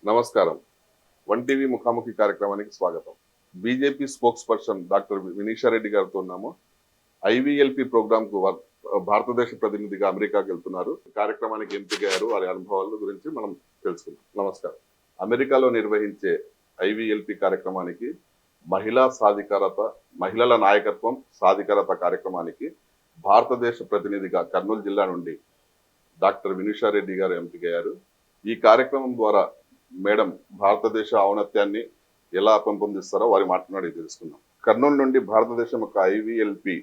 నమస్కారం. One TV ముఖాముఖి కార్యక్రమానికి స్వాగతం. BJP spokesperson doctor Vinisha Reddy గారితో ఉన్నాము. ఐవీఎల్పీ ప్రోగ్రామ్ కు భారతదేశ ప్రతినిధిగా అమెరికాకి వెళ్తున్నారు. కార్యక్రమానికి ఎంపికయ్యారు. వారి అనుభవాల గురించి మనం తెలుసుకుందాం. నమస్కారం. అమెరికాలో నిర్వహించే ఐవీఎల్పీ కార్యక్రమానికి మహిళా సాధికారత, మహిళల నాయకత్వం, సాధికారత కార్యక్రమానికి భారతదేశ ప్రతినిధిగా కర్నూలు జిల్లా నుండి డాక్టర్ వినీషా రెడ్డి గారు ఎంపికయ్యారు. ఈ కార్యక్రమం ద్వారా మేడం భారతదేశ ఔన్నత్యాన్ని ఎలా పెంపొందిస్తారో వారి మాట్లాడి తెలుసుకుందాం. కర్నూలు నుండి భారతదేశం యొక్క ఐవీఎల్పీ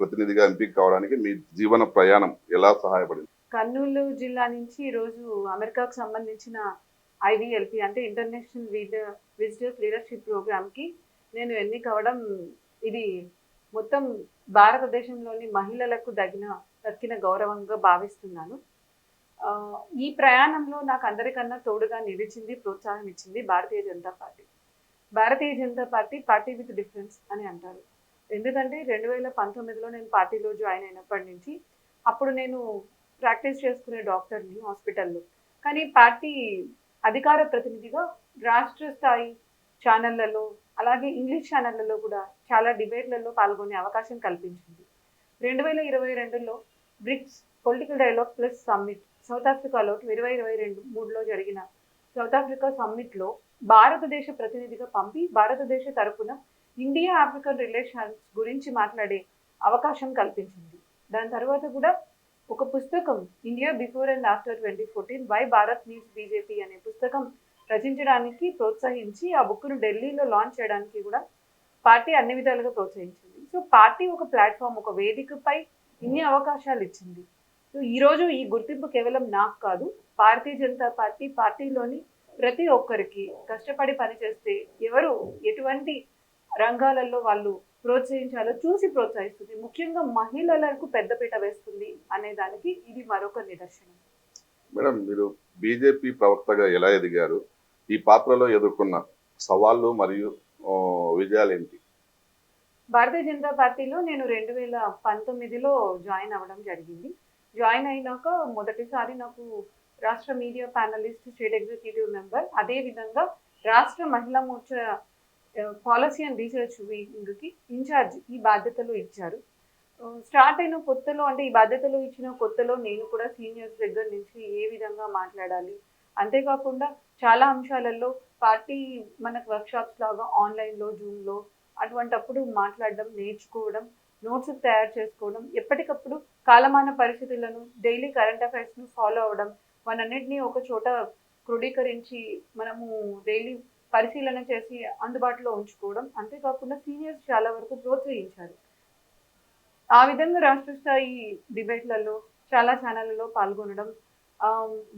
ప్రతినిధిగా ఎంపిక కావడానికి మీ జీవన ప్రయాణం ఎలా సహాయపడింది? కర్నూలు జిల్లా నుంచి ఈరోజు అమెరికాకు సంబంధించిన ఐవీఎల్పీ అంటే ఇంటర్నేషనల్ విజిటర్స్ లీడర్షిప్ ప్రోగ్రామ్కి నేను ఎన్నిక అవ్వడం ఇది మొత్తం భారతదేశంలోని మహిళలకు దక్కిన గౌరవంగా భావిస్తున్నాను. ఈ ప్రయాణంలో నాకు అందరికన్నా తోడుగా నిలిచింది, ప్రోత్సాహం ఇచ్చింది Bharatiya Janata party. Bharatiya Janata party with difference అని అంటారు. ఎందుకంటే 2019లో నేను పార్టీలో జాయిన్ అయినప్పటి నుంచి అప్పుడు నేను ప్రాక్టీస్ చేసుకునే డాక్టర్ని హాస్పిటల్లో. కానీ పార్టీ అధికార ప్రతినిధిగా రాష్ట్ర స్థాయి ఛానళ్లలో అలాగే ఇంగ్లీష్ ఛానళ్లలో కూడా చాలా డిబేట్లలో పాల్గొనే అవకాశం కల్పించింది. 2022లో BRICS political dialogue plus summit South ఆఫ్రికాలో 2023లో జరిగిన సౌత్ ఆఫ్రికా సమ్మిట్లో భారతదేశ ప్రతినిధిగా పంపి భారతదేశ తరపున ఇండియా ఆఫ్రికన్ రిలేషన్స్ గురించి మాట్లాడే అవకాశం కల్పించింది. దాని తర్వాత కూడా ఒక పుస్తకం India before and after 2014 why Bharat needs BJP అనే పుస్తకం రచించడానికి ప్రోత్సహించి ఆ బుక్ను ఢిల్లీలో లాంచ్ చేయడానికి కూడా పార్టీ అన్ని విధాలుగా ప్రోత్సహించింది. సో పార్టీ ఒక ప్లాట్ఫామ్, ఒక వేదికపై ఇన్ని అవకాశాలు ఇచ్చింది. సో ఈరోజు ఈ గుర్తింపు కేవలం నాకు కాదు, భారతీయ జనతా పార్టీలోని ప్రతి ఒక్కరికి కష్టపడి పనిచేస్తే ఎవరు ఎటువంటి రంగాలలో వాళ్ళు ప్రోత్సహించాలో చూసి ప్రోత్సహిస్తుంది. ముఖ్యంగా మహిళలకు పెద్దపీట వేస్తుంది అనే దానికి ఇది మరొక నిదర్శనం. మేడం, మీరు బీజేపీ ప్రవక్తగా ఎలా ఎదిగారు? ఈ పాత్రలో ఎదుర్కొన్న సవాళ్లు మరియు విజయాలు ఏంటి? భారతీయ జనతా పార్టీలో నేను 2019లో జాయిన్ అవ్వడం జరిగింది. జాయిన్ అయినాక మొదటిసారి నాకు రాష్ట్ర media panelist, state executive member, అదేవిధంగా రాష్ట్ర Mahila Morcha policy and research వింగ్కి ఇన్ఛార్జ్ ఈ బాధ్యతలు ఇచ్చారు. స్టార్ట్ అయిన కొత్తలో అంటే ఈ బాధ్యతలు ఇచ్చిన కొత్తలో నేను కూడా సీనియర్స్ దగ్గర నుంచి ఏ విధంగా మాట్లాడాలి, అంతేకాకుండా చాలా అంశాలలో పార్టీ మనకు వర్క్షాప్స్ లాగా ఆన్లైన్లో జూమ్లో అటువంటప్పుడు మాట్లాడడం, నేర్చుకోవడం, నోట్స్ తయారు చేసుకోవడం, ఎప్పటికప్పుడు కాలమాన పరిస్థితులను, డైలీ కరెంట్ అఫైర్స్ను ఫాలో అవ్వడం, వాటన్నిటినీ ఒక చోట క్రోడీకరించి మనము డైలీ పరిశీలన చేసి అందుబాటులో ఉంచుకోవడం, అంతేకాకుండా సీనియర్స్ చాలా వరకు ప్రోత్సహించారు. ఆ విధంగా రాష్ట్ర స్థాయి డిబేట్లలో చాలా ఛానళ్లలో పాల్గొనడం,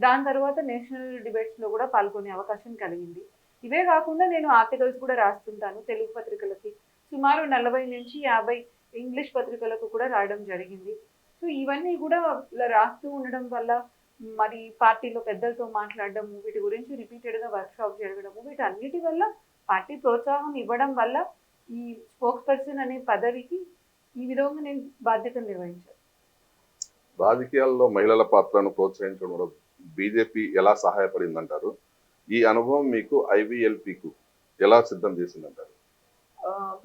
దాని తర్వాత నేషనల్ డిబేట్స్లో కూడా పాల్గొనే అవకాశం కలిగింది. ఇవే కాకుండా నేను ఆర్టికల్స్ కూడా రాస్తుంటాను తెలుగు పత్రికలకి. సుమారు 40 నుంచి 50 ఇంగ్లీష్ పత్రికలకు కూడా రాయడం జరిగింది. సో ఇవన్నీ కూడా ఇలా రాస్తూ ఉండడం వల్ల, మరి పార్టీలో పెద్దలతో మాట్లాడడము, వీటి గురించి రిపీటెడ్గా వర్క్షాప్ జరగడము, వీటన్నిటి వల్ల పార్టీ ప్రోత్సాహం ఇవ్వడం వల్ల ఈ స్పోక్స్ పర్సన్ అనే పదవికి ఈ విధంగా నేను బాధ్యతలు నిర్వహించాను. రాజకీయాల్లో మహిళల పాత్రను ప్రోత్సహించడంలో బీజేపీ ఎలా సహాయపడిందంటారు? ఈ అనుభవం మీకు ఐవీఎల్పీకు ఎలా సిద్ధం చేసిందంటారు?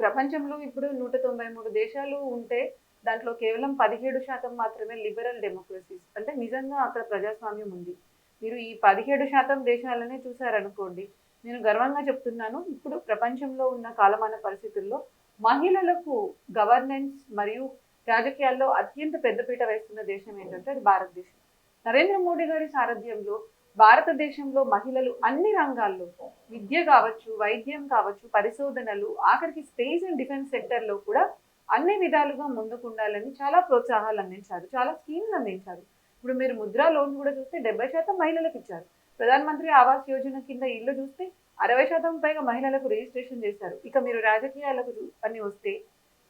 ప్రపంచంలో ఇప్పుడు 193 దేశాలు ఉంటే దాంట్లో కేవలం 17% మాత్రమే లిబరల్ డెమోక్రసీస్, అంటే నిజంగా అక్కడ ప్రజాస్వామ్యం ఉంది. మీరు ఈ 17% దేశాలనే చూసారనుకోండి, నేను గర్వంగా చెప్తున్నాను, ఇప్పుడు ప్రపంచంలో ఉన్న కాలమాన పరిస్థితుల్లో మహిళలకు గవర్నెన్స్ మరియు రాజకీయాల్లో అత్యంత పెద్దపీట వేస్తున్న దేశం ఏంటంటే అది భారతదేశం. నరేంద్ర మోడీ గారి సారథ్యంలో భారతదేశంలో మహిళలు అన్ని రంగాల్లో, విద్య కావచ్చు, వైద్యం కావచ్చు, పరిశోధనలు, ఆఖరికి స్పేస్ అండ్ డిఫెన్స్ సెక్టర్లో కూడా అన్ని విధాలుగా ముందుకుండాలని చాలా ప్రోత్సాహాలు అందించారు, చాలా స్కీమ్స్ అందించారు. ఇప్పుడు మీరు ముద్రా లోన్స్ కూడా చూస్తే 70% మహిళలకు ఇచ్చారు. ప్రధానమంత్రి ఆవాస్ యోజన కింద ఇల్లు చూస్తే 60% పైగా మహిళలకు రిజిస్ట్రేషన్ చేశారు. ఇక మీరు రాజకీయాలకు అని వస్తే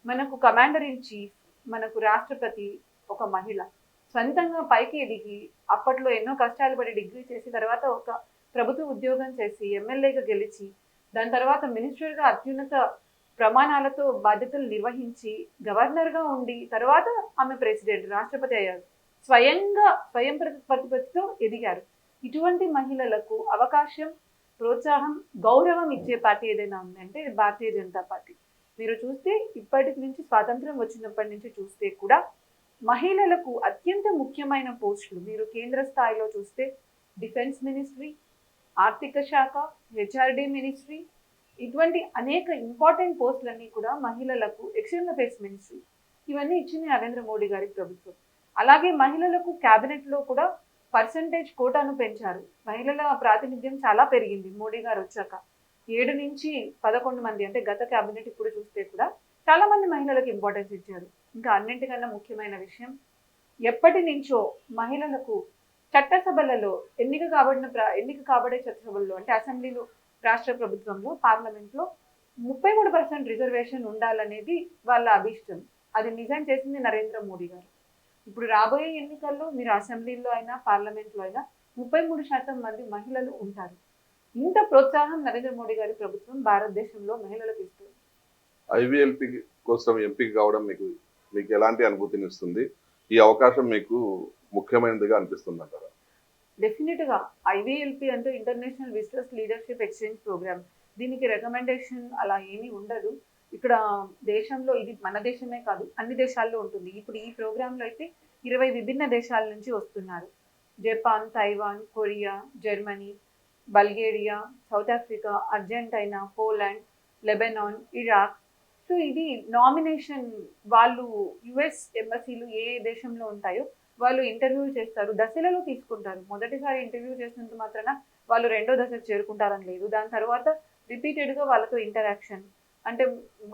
మనకు కమాండర్ ఇన్ చీఫ్, మనకు రాష్ట్రపతి ఒక మహిళ, సొంతంగా పైకి ఎదిగి అప్పట్లో ఎన్నో కష్టాలు పడి డిగ్రీ చేసి తర్వాత ఒక ప్రభుత్వ ఉద్యోగం చేసి ఎమ్మెల్యేగా గెలిచి దాని తర్వాత మినిస్టర్గా అత్యున్నత ప్రమాణాలతో బాధ్యతలు నిర్వహించి గవర్నర్గా ఉండి తర్వాత ఆమె ప్రెసిడెంట్, రాష్ట్రపతి అయ్యారు. స్వయం ప్రతిపత్తితో ఎదిగారు. ఇటువంటి మహిళలకు అవకాశం ప్రోత్సాహం, గౌరవం ఇచ్చే పార్టీ ఏదైనా ఉందంటే అది భారతీయ జనతా పార్టీ. మీరు చూస్తే ఇప్పటి నుంచి స్వాతంత్రం వచ్చినప్పటి నుంచి చూస్తే కూడా మహిళలకు అత్యంత ముఖ్యమైన పోస్టులు మీరు కేంద్ర స్థాయిలో చూస్తే డిఫెన్స్ మినిస్ట్రీ, ఆర్థిక శాఖ, హెచ్ఆర్డి మినిస్ట్రీ, ఇటువంటి అనేక ఇంపార్టెంట్ పోస్టులన్నీ కూడా మహిళలకు, ఎక్స్టర్నల్ అఫైర్స్ మినిస్ట్రీ, ఇవన్నీ ఇచ్చింది నరేంద్ర మోడీ గారి ప్రభుత్వం. అలాగే మహిళలకు క్యాబినెట్లో కూడా పర్సంటేజ్ కోటాను పెంచారు. మహిళల ప్రాతినిధ్యం చాలా పెరిగింది మోడీ గారు వచ్చాక. 7 నుంచి 11 మంది, అంటే గత క్యాబినెట్ ఇప్పుడు చూస్తే కూడా చాలా మంది మహిళలకు ఇంపార్టెన్స్ ఇచ్చారు. ఇంకా అన్నింటికన్నా ముఖ్యమైన విషయం, ఎప్పటి నుంచో మహిళలకు చట్టసభలలో ఎన్నిక కాబడే చట్టసభల్లో అంటే అసెంబ్లీలో, రాష్ట్ర ప్రభుత్వంలో, పార్లమెంట్లో 33% రిజర్వేషన్ ఉండాలనేది వాళ్ళ అభిష్టం. అది నిజం చేసింది నరేంద్ర మోడీ గారు. ఇప్పుడు రాబోయే ఎన్నికల్లో మీరు అసెంబ్లీలో అయినా పార్లమెంట్లో అయినా 33% మంది మహిళలు ఉంటారు. ఇంత ప్రోత్సాహం నరేంద్ర మోడీ గారి ప్రభుత్వం భారతదేశంలో మహిళలకు ఇస్తుంది. ఐవీఎల్పీ కోసం ఎంపిక కావడం మీకు ఎలాంటి అనుభూతిని ఇస్తుంది? ఈ అవకాశం మీకు ముఖ్యమైనదిగా అనిపిస్తుంది అంటారా? డెఫినెట్గా ఐవీఎల్పీ అంటే international visitors leadership exchange programme. దీనికి రికమెండేషన్ అలా ఏమీ ఉండదు. ఇక్కడ దేశంలో, ఇది మన దేశమే కాదు అన్ని దేశాల్లో ఉంటుంది. ఇప్పుడు ఈ ప్రోగ్రాంలో అయితే 20 విభిన్న దేశాల నుంచి వస్తున్నారు. Japan, Taiwan, Korea, Germany, Bulgaria, south Africa, Argentina, Poland, Lebanon, Iraq. So ఇది నామినేషన్. వాళ్ళు యుఎస్ ఎంబసీలు ఏ దేశంలో ఉంటాయో వాళ్ళు ఇంటర్వ్యూ చేస్తారు, దశలలో తీసుకుంటారు. మొదటిసారి ఇంటర్వ్యూ చేసినంత మాత్రాన వాళ్ళు రెండో దశకు చేరుకుంటారని లేదు. దాని తర్వాత రిపీటెడ్గా వాళ్ళతో ఇంటరాక్షన్, అంటే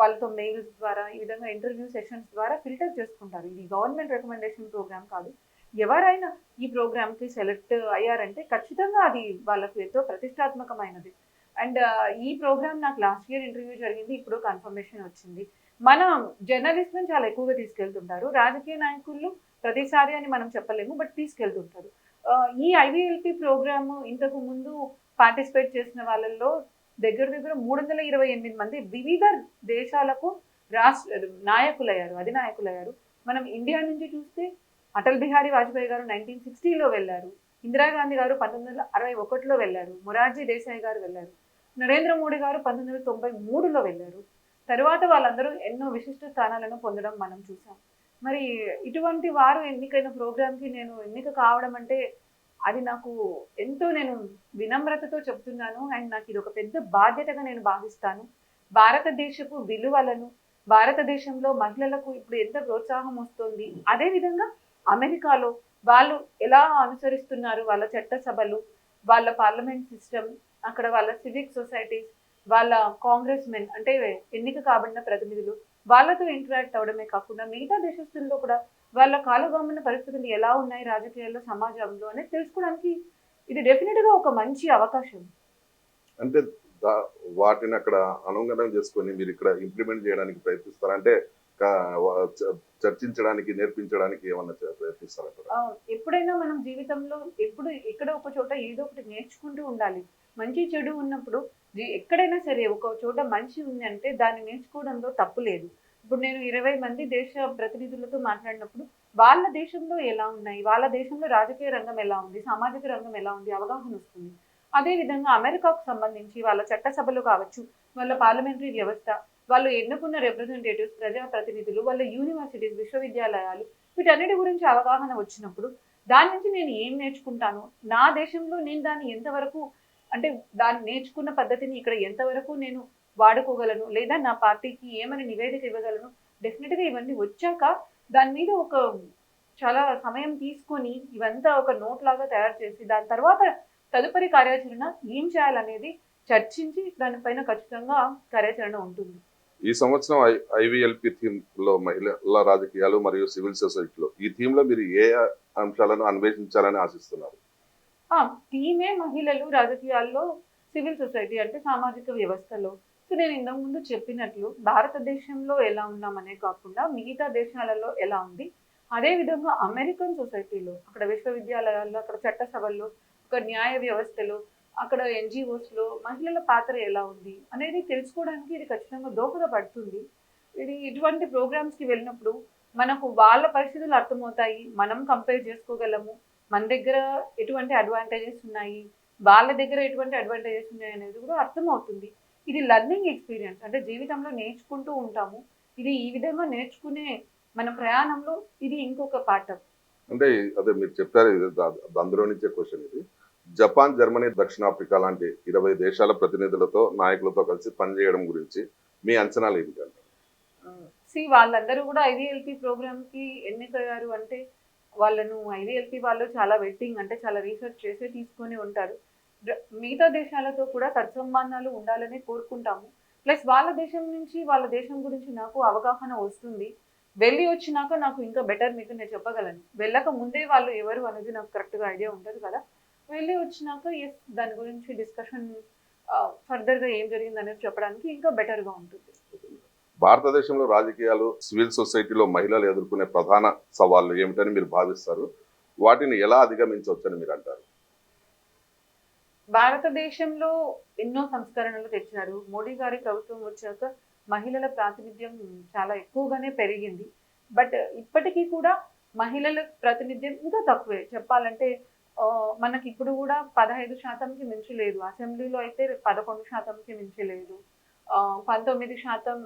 వాళ్ళతో మెయిల్స్ ద్వారా, ఈ విధంగా ఇంటర్వ్యూ సెషన్స్ ద్వారా ఫిల్టర్ చేసుకుంటారు. ఇది గవర్నమెంట్ రికమెండేషన్ ప్రోగ్రామ్ కాదు. ఎవరైనా ఈ ప్రోగ్రామ్కి సెలెక్ట్ అయ్యారంటే ఖచ్చితంగా అది వాళ్ళకు ఎంతో ప్రతిష్టాత్మకమైనది. అండ్ ఈ ప్రోగ్రామ్ నాకు లాస్ట్ ఇయర్ ఇంటర్వ్యూ జరిగింది, ఇప్పుడు కన్ఫర్మేషన్ వచ్చింది. మన జర్నలిస్ట్లను చాలా ఎక్కువగా తీసుకెళ్తుంటారు. రాజకీయ నాయకులు ప్రతిసారి అని మనం చెప్పలేము, బట్ తీసుకెళ్తుంటారు. ఈ ఐవీఎల్పీ ప్రోగ్రామ్ ఇంతకు ముందు పార్టిసిపేట్ చేసిన వాళ్ళల్లో దగ్గర 328 మంది వివిధ దేశాలకు నాయకులయ్యారు, అధినాయకులయ్యారు. మనం ఇండియా నుంచి చూస్తే అటల్ బిహారీ వాజ్పేయి గారు 1960లో వెళ్ళారు, ఇందిరాగాంధీ గారు 1961లో వెళ్ళారు, మొరార్జీ దేశాయ్ గారు వెళ్ళారు, నరేంద్ర మోడీ గారు 1993లో వెళ్ళారు. తర్వాత వాళ్ళందరూ ఎన్నో విశిష్ట స్థానాలను పొందడం మనం చూసాం. మరి ఇటువంటి వారు ఎన్నికైన ప్రోగ్రామ్కి నేను ఎన్నిక కావడం అంటే అది నాకు ఎంతో, నేను వినమ్రతతో చెప్తున్నాను. అండ్ నాకు ఇది ఒక పెద్ద బాధ్యతగా నేను భావిస్తాను. భారతదేశపు విలువలను, భారతదేశంలో మహిళలకు ఇప్పుడు ఎంత ప్రోత్సాహం వస్తుంది, అదేవిధంగా అమెరికాలో వాళ్ళు ఎలా అనుసరిస్తున్నారు వాళ్ళ చట్టసభలు, వాళ్ళ పార్లమెంట్ సిస్టమ్, అక్కడ వాళ్ళ సివిక్ సొసైటీస్, వాళ్ళ కాంగ్రెస్ మెన్ అంటే ఎన్నిక కాబడిన ప్రతినిధులు, వాళ్ళతో ఇంటరాక్ట్ అవడమే కాకుండా మిగతా దేశస్తుల్లో కూడా వాళ్ళ కాలగమన పరిస్థితులు ఎలా ఉన్నాయి రాజకీయాల్లో, సమాజంలో అనేది తెలుసుకోవడానికి ఇది డెఫినెట్గా ఒక మంచి అవకాశం. అంటే వాటిని అక్కడ అనుగుణం చేసుకొని మీరు ఇక్కడ ఇంప్లిమెంట్ చేయడానికి ప్రయత్నిస్తారా? అంటే చర్చించడానికి, నేర్పించడానికి ఏమన్నా ప్రయత్నిస్తారా? ఎప్పుడైనా మనం జీవితంలో ఎక్కడ ఒక చోట ఏదో ఒకటి నేర్చుకుంటూ ఉండాలి. మంచి చెడు ఉన్నప్పుడు ఎక్కడైనా సరే ఒక చోట మంచి ఉంది అంటే దాన్ని నేర్చుకోవడంలో తప్పు లేదు. ఇప్పుడు నేను 20 మంది దేశ ప్రతినిధులతో మాట్లాడినప్పుడు వాళ్ళ దేశంలో ఎలా ఉన్నాయి, వాళ్ళ దేశంలో రాజకీయ రంగం ఎలా ఉంది, సామాజిక రంగం ఎలా ఉంది అవగాహన వస్తుంది. అదేవిధంగా అమెరికాకు సంబంధించి వాళ్ళ చట్టసభలు కావచ్చు, వాళ్ళ పార్లమెంటరీ వ్యవస్థ, వాళ్ళు ఎన్నుకున్న రిప్రజెంటేటివ్స్, ప్రజాప్రతినిధులు, వాళ్ళ యూనివర్సిటీస్, విశ్వవిద్యాలయాలు, వీటన్నిటి గురించి అవగాహన వచ్చినప్పుడు దాని నుంచి నేను ఏం నేర్చుకుంటాను, నా దేశంలో నేను దాన్ని ఎంతవరకు, అంటే దాన్ని నేర్చుకున్న పద్ధతిని ఇక్కడ ఎంతవరకు నేను వాడుకోగలను, లేదా నా పార్టీకి ఏమని నివేదిక ఇవ్వగలను. డెఫినెట్గా ఇవన్నీ వచ్చాక దాని మీద ఒక చాలా సమయం తీసుకొని ఇవంతా ఒక నోట్ లాగా తయారు చేసి దాని తర్వాత తదుపరి కార్యాచరణ ఏం చేయాలనేది చర్చించి దానిపైన ఖచ్చితంగా కార్యాచరణ ఉంటుంది. ఈ సంవత్సరం ఐవీఎల్పీ థీమ్ లో మహిళల రాజకీయాలు మరియు సివిల్ సొసైటీలో, ఈ థీమ్ లో మీరు ఏ అంశాలను అన్వేషించాలని ఆశిస్తున్నారు? థీమే మహిళలు రాజకీయాల్లో, సివిల్ సొసైటీ అంటే సామాజిక వ్యవస్థలో. సో నేను ఇంతకు ముందు చెప్పినట్లు భారతదేశంలో ఎలా ఉన్నామనే కాకుండా మిగతా దేశాలలో ఎలా ఉంది, అదేవిధంగా అమెరికన్ సొసైటీలో, అక్కడ విశ్వవిద్యాలయాల్లో, అక్కడ చట్టసభల్లో, ఒక న్యాయ వ్యవస్థలో, అక్కడ ఎన్జిఓస్లో మహిళల పాత్ర ఎలా ఉంది అనేది తెలుసుకోవడానికి ఇది ఖచ్చితంగా దోహదపడుతుంది. ఇటువంటి ప్రోగ్రామ్స్కి వెళ్ళినప్పుడు మనకు వాళ్ళ పరిస్థితులు అర్థమవుతాయి, మనం కంపేర్ చేసుకోగలము, మన దగ్గర ఎటువంటి అడ్వాంటేజెస్ ఉన్నాయి, వాళ్ళ దగ్గర ఎటువంటి అడ్వాంటేజెస్ ఉన్నాయనేది కూడా అర్థమవుతుంది. ఇది లెర్నింగ్ ఎక్స్పీరియన్స్, అంటే జీవితంలో నేర్చుకుంటూ ఉంటాము. ఇది ఈ విధంగా నేర్చుకునే మన ప్రయాణంలో ఇది ఇంకొక పాఠం. అంటే అదే మీరు చెప్పారు, ఇది అందులో నుంచే క్వశ్చన్ ఇది. జపాన్, జర్మనీ, దక్షిణాఫ్రికా లాంటి 20 దేశాల ప్రతినిధులతో, నాయకులతో కలిసి పనిచేయడం గురించి మీ అంచనాలు ఏమిటంటారు? వాళ్ళందరూ కూడా ఐవీఎల్పీ ప్రోగ్రామ్కి ఎన్నికయ్యారు అంటే వాళ్ళను ఐవీఎల్పీ వాళ్ళు చాలా వెయిటింగ్, అంటే చాలా రీసెర్చ్ చేసి తీసుకొని ఉంటారు. మిగతా దేశాలతో కూడా సత్సంబంధాలు ఉండాలని కోరుకుంటాము. ప్లస్ వాళ్ళ దేశం నుంచి వాళ్ళ దేశం గురించి నాకు అవగాహన వస్తుంది. వెళ్ళి వచ్చినాక నాకు ఇంకా బెటర్ మీకు నేను చెప్పగలను. వెళ్ళక ముందే వాళ్ళు ఎవరు అనేది నాకు కరెక్ట్గా ఐడియా ఉండదు కదా. వెళ్ళి వచ్చినాక ఎస్ దాని గురించి డిస్కషన్ ఫర్దర్గా ఏం జరిగింది అనేది చెప్పడానికి ఇంకా బెటర్గా ఉంటుంది. భారతదేశంలో రాజకీయాలు, సివిల్ సొసైటీలో మహిళలు ఎదుర్కొనే ప్రధాన సవాళ్లు ఏమిటని మీరు భావిస్తారు? వాటిని ఎలా అధిగమించవచ్చని మీరు అంటారు? భారతదేశంలో ఎన్నో సంస్కరణలు తెచ్చారు. మోడీ గారి ప్రభుత్వం వచ్చాక మహిళల ప్రాతినిధ్యం చాలా ఎక్కువగానే పెరిగింది. బట్ ఇప్పటికీ కూడా మహిళల ప్రాతినిధ్యం ఇంకా తక్కువే చెప్పాలంటే. మనకి ఇప్పుడు కూడా 15%కి మించి లేదు. అసెంబ్లీలో అయితే 11%కి మించి లేదు. 19%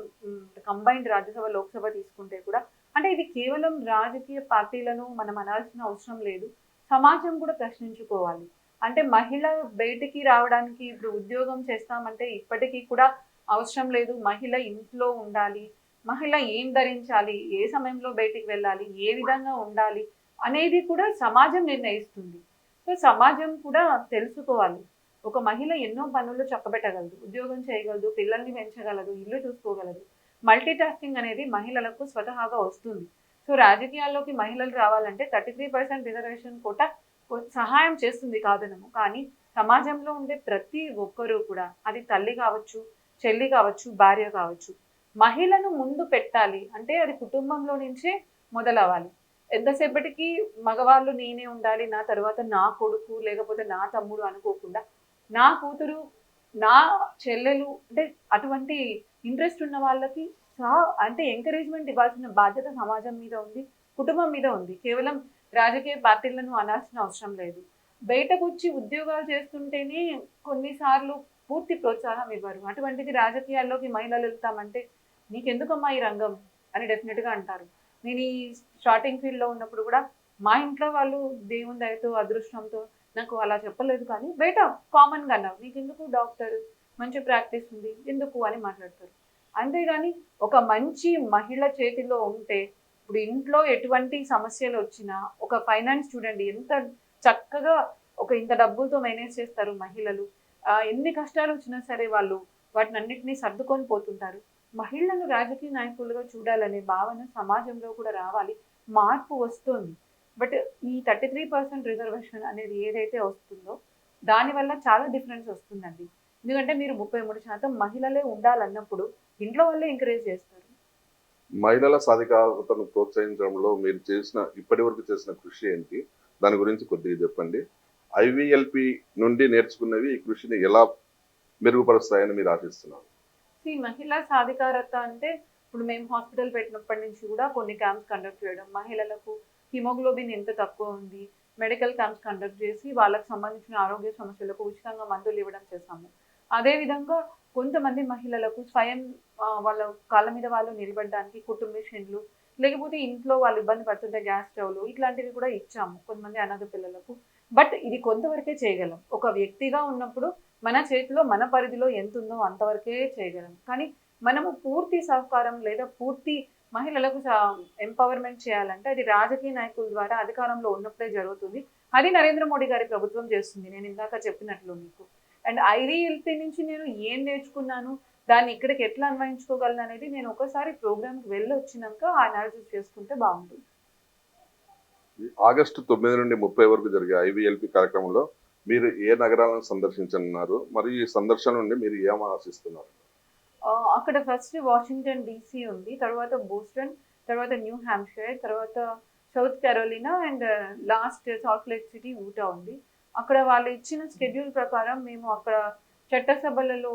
కంబైన్డ్ రాజ్యసభ, లోక్సభ తీసుకుంటే కూడా. అంటే ఇది కేవలం రాజకీయ పార్టీలను మనం అనాల్సిన అవసరం లేదు. సమాజం కూడా ప్రశ్నించుకోవాలి. అంటే మహిళ బయటికి రావడానికి ఇప్పుడు ఉద్యోగం చేస్తామంటే ఇప్పటికీ కూడా అవసరం లేదు. మహిళ ఇంట్లో ఉండాలి. మహిళ ఏం ధరించాలి, ఏ సమయంలో బయటికి వెళ్ళాలి, ఏ విధంగా ఉండాలి అనేది కూడా సమాజం నిర్ణయిస్తుంది. సో సమాజం కూడా తెలుసుకోవాలి. ఒక మహిళ ఎన్నో పనులు చక్కబెట్టగలదు, ఉద్యోగం చేయగలదు, పిల్లల్ని పెంచగలదు, ఇల్లు చూసుకోగలదు. మల్టీ టాస్కింగ్ అనేది మహిళలకు స్వతహాగా వస్తుంది. సో రాజకీయాల్లోకి మహిళలు రావాలంటే 33% రిజర్వేషన్ కోట సహాయం చేస్తుంది కాదనము. కానీ సమాజంలో ఉండే ప్రతి ఒక్కరూ కూడా, అది తల్లి కావచ్చు, చెల్లి కావచ్చు, భార్య కావచ్చు, మహిళను ముందు పెట్టాలి. అంటే అది కుటుంబంలో నుంచే మొదలవ్వాలి. ఎంతసేపటికి మగవాళ్ళు నేనే ఉండాలి, నా తర్వాత నా కొడుకు లేకపోతే నా తమ్ముడు అనుకోకుండా నా కూతురు, నా చెల్లెలు, అంటే అటువంటి ఇంట్రెస్ట్ ఉన్న వాళ్ళకి అంటే ఎంకరేజ్మెంట్ ఇవ్వాల్సిన బాధ్యత సమాజం మీద ఉంది, కుటుంబం మీద ఉంది. కేవలం రాజకీయ పార్టీలను అనాల్సిన అవసరం లేదు. బయటకు వచ్చి ఉద్యోగాలు చేస్తుంటేనే కొన్నిసార్లు పూర్తి ప్రోత్సాహం ఇవ్వరు. అటువంటిది రాజకీయాల్లోకి మహిళలు వెళ్తామంటే నీకెందుకమ్మా ఈ రంగం అని డెఫినెట్గా అంటారు. నేను ఈ స్టార్టింగ్ ఫీల్డ్లో ఉన్నప్పుడు కూడా మా ఇంట్లో వాళ్ళు దేవుని దయతో, అదృష్టంతో నాకు అలా చెప్పలేదు. కానీ బయట కామన్గా అన్నారు, నీకెందుకు డాక్టర్, మంచి ప్రాక్టీస్ ఉంది, ఎందుకు అని మాట్లాడతారు. అంతేగాని ఒక మంచి మహిళ చేతిలో ఉంటే ఇప్పుడు ఇంట్లో ఎటువంటి సమస్యలు వచ్చినా, ఒక ఫైనాన్స్ చూడండి ఎంత చక్కగా ఇంత డబ్బులతో మేనేజ్ చేస్తారు మహిళలు. ఎన్ని కష్టాలు వచ్చినా సరే వాళ్ళు వాటిని అన్నిటినీ సర్దుకొని పోతుంటారు. మహిళలను రాజకీయ నాయకులుగా చూడాలనే భావన సమాజంలో కూడా రావాలి. మార్పు వస్తుంది. బట్ ఈ 33% రిజర్వేషన్ అనేది ఏదైతే వస్తుందో దానివల్ల చాలా డిఫరెన్స్ వస్తుందండి. ఎందుకంటే మీరు 33% మహిళలే ఉండాలన్నప్పుడు ఇంట్లో వాళ్ళే ఎంకరేజ్ చేస్తారు. మహిళల సాధికారతను ప్రోత్సహించడంలో మీరు ఇప్పటి వరకు చేసిన కృషి ఏంటి? దాని గురించి కొద్దిగా చెప్పండి. ఐవీఎల్పీ నుండి నేర్చుకున్నవి ఈ కృషిని ఎలా మెరుగుపరుస్తాయని మీరు ఆశిస్తున్నారు? ఈ మహిళా సాధికారత అంటే ఇప్పుడు మేము హాస్పిటల్ పెట్టినప్పటి నుంచి కూడా కొన్ని క్యాంప్స్ కండక్ట్ చేయడం, మహిళలకు హిమోగ్లోబిన్ ఎంత తక్కువ ఉంది, మెడికల్ క్యాంప్స్ కండక్ట్ చేసి వాళ్ళకి సంబంధించిన ఆరోగ్య సమస్యలకు ఉచితంగా మందులు ఇవ్వడం చేస్తాము. అదేవిధంగా కొంతమంది మహిళలకు స్వయం వాళ్ళ కాళ్ళ మీద వాళ్ళు నిలబడడానికి కుటుంబ మిషన్లు, లేకపోతే ఇంట్లో వాళ్ళు ఇబ్బంది పడుతుంటే గ్యాస్ స్టవ్లు ఇట్లాంటివి కూడా ఇచ్చాము కొంతమంది అనాథ పిల్లలకు. బట్ ఇది కొంతవరకే చేయగలం. ఒక వ్యక్తిగా ఉన్నప్పుడు మన చేతిలో మన పరిధిలో ఎంత ఉందో అంతవరకే చేయగలం. కానీ మనము పూర్తి సహకారం లేదా పూర్తి మహిళలకు ఎంపవర్మెంట్ చేయాలంటే అది రాజకీయ నాయకుల ద్వారా అధికారంలో ఉన్నప్పుడే జరుగుతుంది. అది నరేంద్ర మోడీ గారి ప్రభుత్వం చేస్తుంది. నేను ఇందాక చెప్పినట్లు మీకు. అండ్ ఐవీఎల్పీ నుంచి నేను ఏం నేర్చుకున్నాను, దాన్ని ఇక్కడికి ఎట్లా అన్వయించుకోగలను అనేది నేను ఒకసారి ప్రోగ్రామ్కి వెళ్ళి వచ్చినాక అనాలిసిస్ చేసుకుంటే బాగుంటుంది. ఆగస్టు 9 నుండి 30 వరకు జరిగే ఐవీఎల్పీ కార్యక్రమంలో మీరు ఏ నగరాలను సందర్శించనున్నారు? మరియు ఈ సందర్శన నుండి మీరు ఏం ఆశిస్తున్నారు? అక్కడ ఫస్ట్ వాషింగ్టన్ డీసీ ఉంది, తర్వాత బోస్టన్, తర్వాత న్యూ హ్యాంప్షైర్, తర్వాత south Carolina and last salt lake city, Utah ఉంది. అక్కడ వాళ్ళు ఇచ్చిన షెడ్యూల్ ప్రకారం మేము అక్కడ చట్టసభలలో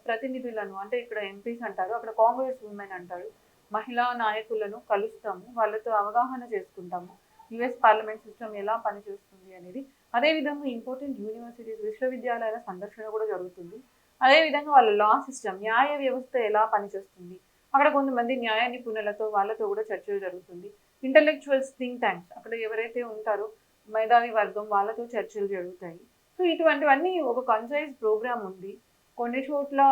ప్రతినిధులను, అంటే ఇక్కడ ఎంపీస్ అంటారు, అక్కడ కాంగ్రెస్ ఉమెన్ అంటారు, మహిళా నాయకులను కలుస్తాము. వాళ్ళతో అవగాహన చేసుకుంటాము యుఎస్ పార్లమెంట్ సిస్టమ్ ఎలా పనిచేస్తుంది అనేది. అదేవిధంగా ఇంపార్టెంట్ యూనివర్సిటీస్ విశ్వవిద్యాలయాల సందర్శన కూడా జరుగుతుంది. అదేవిధంగా వాళ్ళ లా సిస్టమ్ న్యాయ వ్యవస్థ ఎలా పనిచేస్తుంది, అక్కడ కొంతమంది న్యాయ నిపుణులతో వాళ్ళతో కూడా చర్చలు జరుగుతుంది. ఇంటలెక్చువల్స్ థింక్ ట్యాంక్స్ అక్కడ ఎవరైతే ఉంటారో మేధావి వర్గం వాళ్ళతో చర్చలు జరుగుతాయి. సో ఇటువంటివన్నీ ఒక కన్సైజ్ ప్రోగ్రామ్ ఉంది. కొన్ని చోట్ల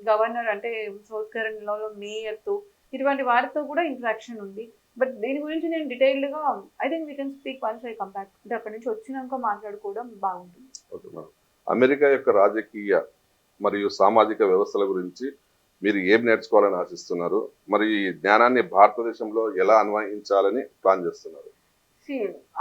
గవర్నర్ అంటే సౌత్ కేరళలో మేయర్తో ఇటువంటి వారితో కూడా ఇంటరాక్షన్ ఉంది. బట్ దీని గురించి నేను డీటెయిల్డ్గా I think we can speak once I come back. అంటే అక్కడి నుంచి వచ్చినాక మాట్లాడుకోవడం బాగుంటుంది. Okay madam. అమెరికా యొక్క రాజకీయ మరియు సామాజిక వ్యవస్థల గురించి మీరు ఏం నేర్చుకోవాలని ఆశిస్తున్నారు? మరి ఈ జ్ఞానాన్ని భారతదేశంలో ఎలా అన్వయించాలని ప్లాన్ చేస్తున్నారు?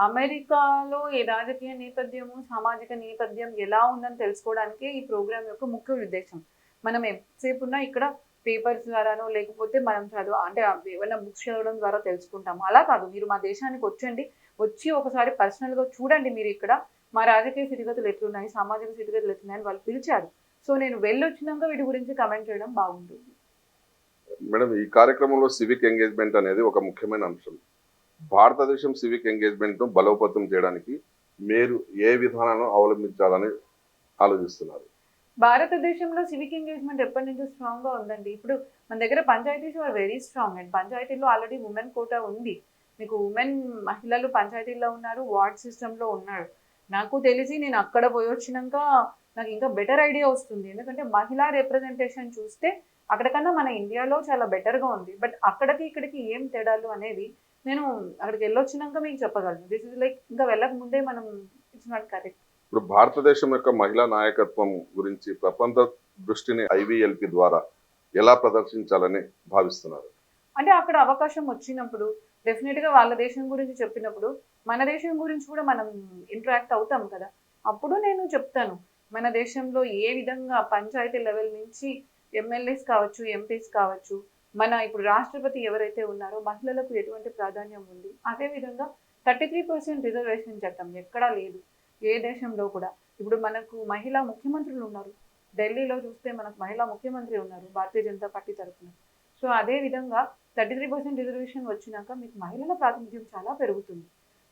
అమెరికాలో ఈ రాజకీయ నేపథ్యము సామాజిక నేపథ్యం ఎలా ఉందని తెలుసుకోవడానికి ఈ ప్రోగ్రామ్ యొక్క ముఖ్య ఉద్దేశం. మనం ఎంతసేపు ఉన్నా ఇక్కడ పేపర్స్ ద్వారానో లేకపోతే మనం అంటే ఏమైనా బుక్స్ చదవడం ద్వారా తెలుసుకుంటాం. అలా కాదు, మీరు మా దేశానికి వచ్చి ఒకసారి పర్సనల్గా చూడండి. మీరు ఇక్కడ మా రాజకీయ స్థితిగతులు ఎట్లున్నాయి, సామాజిక స్థితిగతులు ఎట్లున్నాయని వాళ్ళు పిలిచారు. సో నేను వెళ్ళొచ్చినాక వీటి గురించి కమెంట్ చేయడం బాగుంటుంది. మేడం, ఈ కార్యక్రమంలో సివిక్ ఎంగేజ్మెంట్ అనేది ఒక ముఖ్యమైన అంశం. భారతదేశం సివిక్ ఎంగేజ్మెంట్ ను బలోపేతం చేయడానికి మీరు ఏ విధానాలను అవలంబించాలని ఆలోచిస్తున్నారు? భారతదేశంలో సివిక్ ఎంగేజ్మెంట్ ఎప్పటి నుంచో స్ట్రాంగ్ గా ఉందండి. ఇప్పుడు మన దగ్గర panchayats are very strong and పంచాయతీలో ఆల్రెడీ ఉమెన్ కోటా ఉంది. మీకు ఉమెన్ మహిళలు పంచాయతీల్లో ఉన్నారు, వార్డ్ సిస్టంలో ఉన్నారు. నాకు తెలిసి నేను అక్కడ పోయి వచ్చినాక నాకు ఇంకా బెటర్ ఐడియా వస్తుంది. ఎందుకంటే మహిళా రిప్రజెంటేషన్ చూస్తే అక్కడికన్నా మన ఇండియాలో చాలా బెటర్గా ఉంది. బట్ అక్కడికి ఇక్కడికి ఏం తేడాలు అనేది నేను అక్కడికి వెళ్ళొచ్చినాక మీకు చెప్పగలను. దిస్ ఇస్ లైక్ ఇంకా వెళ్ళక ముందే మనం ఇట్స్ నాట్ కరెక్ట్. ఇప్పుడు భారతదేశం యొక్క మహిళా నాయకత్వం గురించి ప్రపంచ దృష్టిని ఐవీఎల్పీ ద్వారా ఎలా ప్రదర్శించాలని భావిస్తున్నారు? అంటే అక్కడ అవకాశం వచ్చినప్పుడు డెఫినెట్గా వాళ్ళ దేశం గురించి చెప్పినప్పుడు మన దేశం గురించి కూడా మనం ఇంటరాక్ట్ అవుతాం కదా. అప్పుడు నేను చెప్తాను మన దేశంలో ఏ విధంగా పంచాయతీ లెవెల్ నుంచి ఎమ్మెల్యేస్ కావచ్చు, ఎంపీస్ కావచ్చు, మన ఇప్పుడు రాష్ట్రపతి ఎవరైతే ఉన్నారో మహిళలకు ఎటువంటి ప్రాధాన్యం ఉంది. అదేవిధంగా 33% రిజర్వేషన్ చట్టం ఎక్కడా లేదు ఏ దేశంలో కూడా. ఇప్పుడు మనకు మహిళా ముఖ్యమంత్రులు ఉన్నారు. ఢిల్లీలో చూస్తే మనకు మహిళా ముఖ్యమంత్రి ఉన్నారు భారతీయ జనతా పార్టీ తరఫున. సో అదే విధంగా 33% రిజర్వేషన్ వచ్చినాక మీకు మహిళల ప్రాతినిధ్యం చాలా పెరుగుతుంది.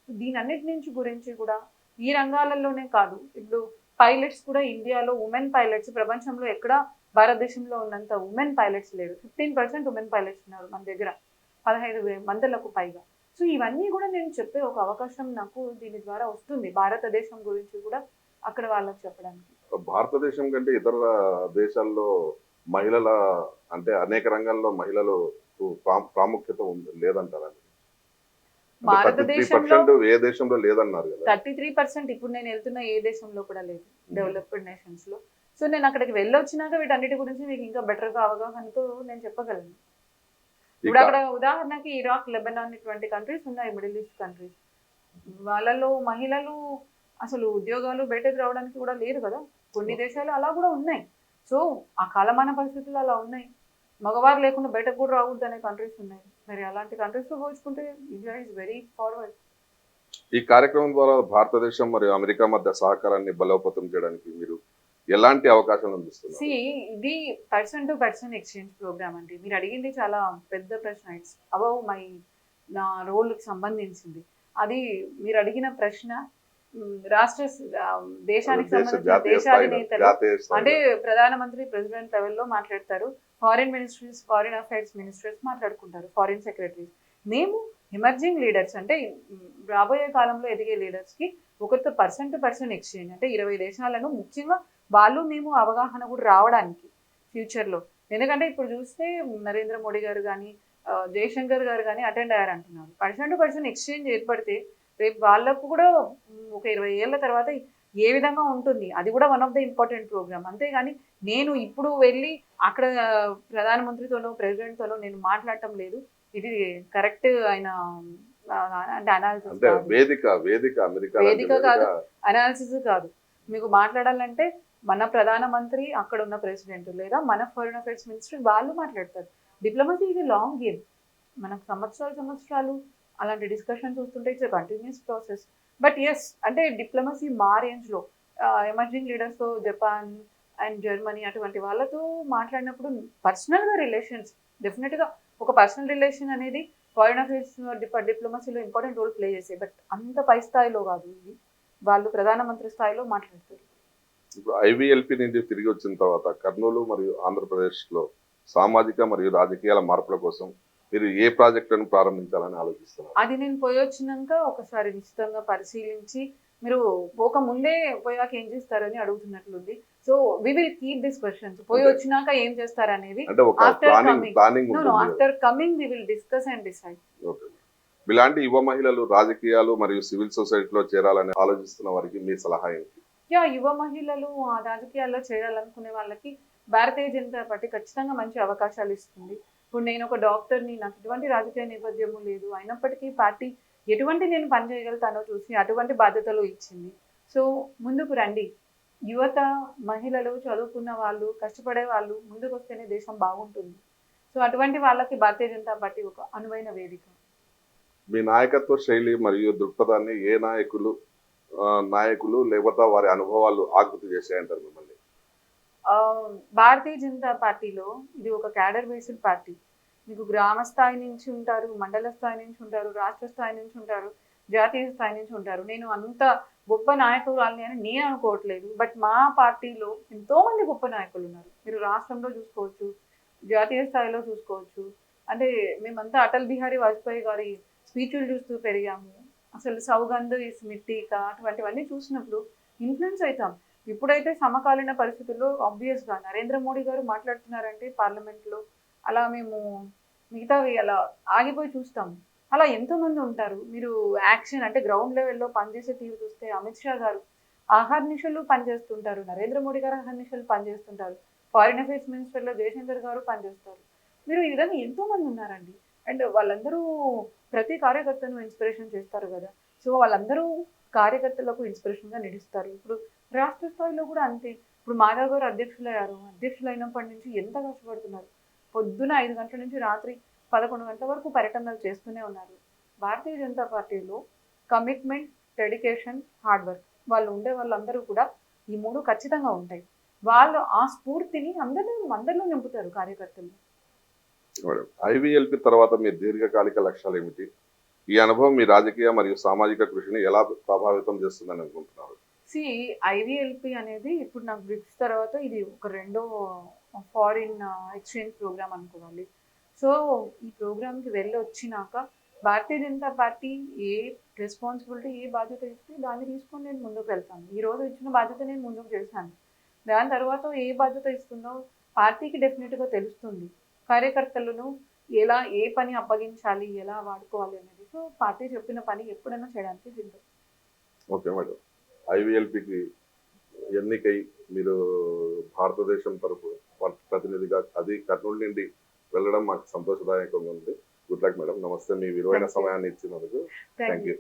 సో దీనన్నిటి నుంచి గురించి కూడా ఈ రంగాలలోనే కాదు, ఇప్పుడు పైలట్స్ కూడా ఇండియాలో ఉమెన్ పైలట్స్ ప్రపంచంలో ఎక్కడ భారతదేశంలో ఉన్నంత ఉమెన్ పైలట్స్ లేరు. 15% ఉమెన్ పైలట్స్ ఉన్నారు మన దగ్గర, 15,000 మందిలకు పైగా. సో ఇవన్నీ కూడా నేను చెప్పే ఒక అవకాశం నాకు దీని ద్వారా వస్తుంది భారతదేశం గురించి కూడా అక్కడ వాళ్ళకి చెప్పడానికి. భారతదేశం కంటే ఇతర దేశాల్లో మహిళల అంటే అనేక రంగాల్లో మహిళలు ప్రాముఖ్యత లేదంటారా? భారతదేశంలో ఏ దేశంలో లేదన్నారు కదా. 33% ఇప్పుడు నేను వెళ్తున్న ఏ దేశంలో కూడా లేదు డెవలప్డ్ నేషన్స్ లో. సో నేను అక్కడికి వెళ్ళొచ్చినాక వీటన్నిటి గురించి మీకు ఇంకా బెటర్ గా అవగాహనతో నేను చెప్పగలను. ఇప్పుడు అక్కడ ఉదాహరణకి ఇరాక్, లెబనాన్ ఇటువంటి కంట్రీస్ ఉన్నాయి, మిడిల్ ఈస్ట్ కంట్రీస్. వాళ్ళలో మహిళలు అసలు ఉద్యోగాలు బయటకు రావడానికి కూడా లేదు కదా. కొన్ని దేశాలు అలా కూడా ఉన్నాయి. సో ఆ కాలమాన పరిస్థితులు అలా ఉన్నాయి. మగవారు లేకుండా బయటకు కూడా రాకూడదు అనే కంట్రీస్ ఉన్నాయి. మరి అలాంటి కంట్రీస్తో పోల్చుకుంటే ఇండియా ఈజ్ వెరీ ఫార్వర్డ్. ఈ కార్యక్రమం ద్వారా భారతదేశం మరియు అమెరికా మధ్య సహకారాన్ని బలోపేతం చేయడానికి మీరు ఎలాంటి అవకాశాలు అందిస్తున్నారు? ఇది person to person exchange programme అండి. మీరు అడిగింది చాలా పెద్ద ప్రశ్న. ఇట్స్ అబౌవ్ నా రోల్కి సంబంధించింది. అది మీరు అడిగిన ప్రశ్న రాష్ట్ర దేశానికి సంబంధించిన దేశాధినేతలు అంటే ప్రధానమంత్రి ప్రెసిడెంట్ లెవెల్లో మాట్లాడతారు. Foreign ministries, foreign affairs ministers మాట్లాడుకుంటారు, ఫారిన్ సెక్రటరీస్. మేము ఎమర్జింగ్ లీడర్స్ అంటే రాబోయే కాలంలో ఎదిగే లీడర్స్కి ఒకరితో పర్సన్ టు పర్సన్ ఎక్స్చేంజ్ అంటే 20 దేశాలను ముఖ్యంగా వాళ్ళు మేము అవగాహన కూడా రావడానికి ఫ్యూచర్లో. ఎందుకంటే ఇప్పుడు చూస్తే నరేంద్ర మోడీ గారు కానీ జయశంకర్ గారు కానీ అటెండ్ అయ్యారంటున్నారు. పర్సన్ టు పర్సన్ ఎక్స్చేంజ్ ఏర్పడితే రేపు వాళ్ళకు కూడా ఒక 20 ఏళ్ళ తర్వాత ఏ విధంగా ఉంటుంది, అది కూడా one of the important programme. అంతేగాని నేను ఇప్పుడు వెళ్ళి అక్కడ ప్రధానమంత్రితోనో ప్రెసిడెంట్తోనో నేను మాట్లాడటం లేదు. ఇది కరెక్ట్ అయిన అంటే అనాలిసిస్ కాదు, అనాలిసిస్ కాదు. మీకు మాట్లాడాలంటే మన ప్రధానమంత్రి, అక్కడ ఉన్న ప్రెసిడెంట్ లేదా మన ఫారిన్ అఫైర్స్ మినిస్టర్ వాళ్ళు మాట్లాడతారు. డిప్లొమసీ ఇది లాంగ్ గేమ్. మనకు సంవత్సరాలు అలాంటి డిస్కషన్ చూస్తుంటే it's a continuous process. But yes అంటే డిప్లొమసీ మా రేంజ్లో ఎమర్జింగ్ లీడర్స్తో జపాన్ అండ్ జర్మనీ అటువంటి వాళ్ళతో మాట్లాడినప్పుడు పర్సనల్గా రిలేషన్స్ డెఫినెట్గా ఒక పర్సనల్ రిలేషన్ అనేది ఫారిన్ అఫైర్స్ డిప్లొమసీలో ఇంపార్టెంట్ రోల్ ప్లే చేసే. బట్ అంత పై స్థాయిలో కాదు ఇది. వాళ్ళు ప్రధానమంత్రి స్థాయిలో మాట్లాడతారు. ఇప్పుడు ఐవీఎల్పీ నుంచి తిరిగి వచ్చిన తర్వాత కర్నూలు మరియు ఆంధ్రప్రదేశ్లో సామాజిక మరియు రాజకీయాల మార్పుల కోసం మీరు ఏ ప్రాజెక్టులను ప్రారంభించాలని ఆలోచిస్తున్నారు? అది నేను పోయొచ్చినాక ఒకసారి నిశ్చితంగా పరిశీలించి, మీరు పోక ముందే పోయాక ఏం చేస్తారని అడుగుతున్నట్లుంది. So we will keep this questions. పోయి వచ్చినాక ఏం చేస్తారనేది అంటే ఒక ఆఫ్టర్ ప్లానింగ్ కమింగ్ ఉంటుంది కదా. After coming we will discuss and decide. Okay. ఇలాంటి యువ మహిళలు రాజకీయాలు మరియు సివిల్ సొసైటీలో చేరాలని ఆలోచిస్తున్న వారికి మీ సలహా ఏంటి? యువ మహిళలు ఆ రాజకీయాల్లో చేరాలనుకునే వాళ్ళకి భారతీయ జనతా పార్టీ ఖచ్చితంగా మంచి అవకాశాలు ఇస్తుంది. ఇప్పుడు నేను ఒక డాక్టర్ని, నాకు ఎటువంటి రాజకీయ నేపథ్యము లేదు, అయినప్పటికీ పార్టీ ఎటువంటి నేను పని చేయగలుగుతానో చూసి అటువంటి బాధ్యతలు ఇచ్చింది. సో ముందుకు రండి, యువత, మహిళలు, చదువుకున్న వాళ్ళు, కష్టపడే వాళ్ళు ముందుకు వస్తేనే దేశం బాగుంటుంది. సో అటువంటి వాళ్ళకి భారతీయ జనతా పార్టీ ఒక అనువైన వేదిక. మీ నాయకత్వ శైలి మరియు దృక్పథాన్ని ఏ నాయకులు లేకపోతే వారి అనుభవాలు ఆకృతి చేశాయంటారు మిమ్మల్ని? ఆ, భారతీయ జనతా పార్టీలో ఇది ఒక క్యాడర్ బేస్డ్ పార్టీ. మీకు గ్రామ స్థాయి నుంచి ఉంటారు, మండల స్థాయి నుంచి ఉంటారు, రాష్ట్ర స్థాయి నుంచి ఉంటారు, జాతీయ స్థాయి నుంచి ఉంటారు. నేను అంత గొప్ప నాయకురాలని అని నేను అనుకోవట్లేదు. బట్ మా పార్టీలో ఎంతో మంది గొప్ప నాయకులు ఉన్నారు. మీరు రాష్ట్రంలో చూసుకోవచ్చు, జాతీయ స్థాయిలో చూసుకోవచ్చు. అంటే మేమంతా అటల్ బిహారీ వాజ్పేయి గారి స్పీచ్లు చూస్తూ పెరిగాము. అసలు సౌగంధ్ ఇస్ మిట్టిక అటువంటివన్నీ చూసినప్పుడు ఇన్ఫ్లుయెన్స్ అవుతాం. ఇప్పుడైతే సమకాలీన పరిస్థితుల్లో ఆబ్వియస్గా నరేంద్ర మోడీ గారు మాట్లాడుతున్నారంటే పార్లమెంట్లో, అలా మేము మిగతావి అలా ఆగిపోయి చూస్తాము. అలా ఎంతోమంది ఉంటారు. మీరు యాక్షన్ అంటే గ్రౌండ్ లెవెల్లో పనిచేసే తీరు చూస్తే అమిత్ షా గారు అహర్నిశలు పనిచేస్తుంటారు, నరేంద్ర మోడీ గారు అహర్నిశలు పనిచేస్తుంటారు, ఫారిన్ అఫైర్స్ మినిస్టర్లో జయశంకర్ గారు పనిచేస్తారు. మీరు ఈ విధంగా ఎంతోమంది ఉన్నారండి. అండ్ వాళ్ళందరూ ప్రతి కార్యకర్తను ఇన్స్పిరేషన్ చేస్తారు కదా. సో వాళ్ళందరూ కార్యకర్తలకు ఇన్స్పిరేషన్గా నిలుస్తారు. ఇప్పుడు రాష్ట్ర స్థాయిలో కూడా అంతే. ఇప్పుడు మాధవ్ గారు అధ్యక్షులయ్యారు. అధ్యక్షులైనప్పటి నుంచి ఎంత కష్టపడుతున్నారు. పొద్దున 5 గంటల నుంచి రాత్రి 11 గంటల వరకు పర్యటనలు చేస్తూనే ఉన్నారు. భారతీయ జనతా పార్టీలో కమిట్మెంట్, డెడికేషన్, హార్డ్ వర్క్ వాళ్ళు ఉండే వాళ్ళందరూ కూడా ఈ 3 ఖచ్చితంగా ఉంటాయి. వాళ్ళు ఆ స్ఫూర్తిని అందరిలో నింపుతారు కార్యకర్తలు. ఐవీఎల్పీ తర్వాత మీ దీర్ఘకాలిక లక్ష్యాలు ఏమిటి? ఈ అనుభవం మీ రాజకీయ మరియు సామాజిక కృషిని ఎలా ప్రభావితం చేస్తుందని అనుకుంటున్నారు? ఐవీఎల్పీ అనేది ఇప్పుడు నాకు బ్రిక్స్ తర్వాత ఇది ఒక రెండో ఫారిన్ ఎక్స్చేంజ్ ప్రోగ్రామ్ అనుకోవాలి. సో ఈ ప్రోగ్రామ్కి వెళ్ళి వచ్చినాక భారతీయ జనతా పార్టీ ఏ రెస్పాన్సిబిలిటీ, ఏ బాధ్యత ఇస్తే దాన్ని తీసుకొని నేను ముందుకు వెళ్తాను. ఈ రోజు ఇచ్చిన బాధ్యత నేను ముందుకు చేశాను. దాని తర్వాత ఏ బాధ్యత ఇస్తుందో పార్టీకి డెఫినెట్గా తెలుస్తుంది. కార్యకర్తలను ఎలా ఏ పని అప్పగించాలి, ఎలా వాడుకోవాలి అనేది. సో పార్టీ చెప్పిన పని ఎప్పుడైనా చేయడానికి సిద్ధం. Okay madam. ఐవీఎల్పీకి ఎన్నికై మీరు భారతదేశం తరపు ప్రతినిధిగా అది కర్నూలు నుండి వెళ్ళడం మాకు సంతోషదాయకంగా ఉంది. Good luck madam. నమస్తే. మీ విలువైన సమయాన్ని ఇచ్చినందుకు థ్యాంక్ యూ.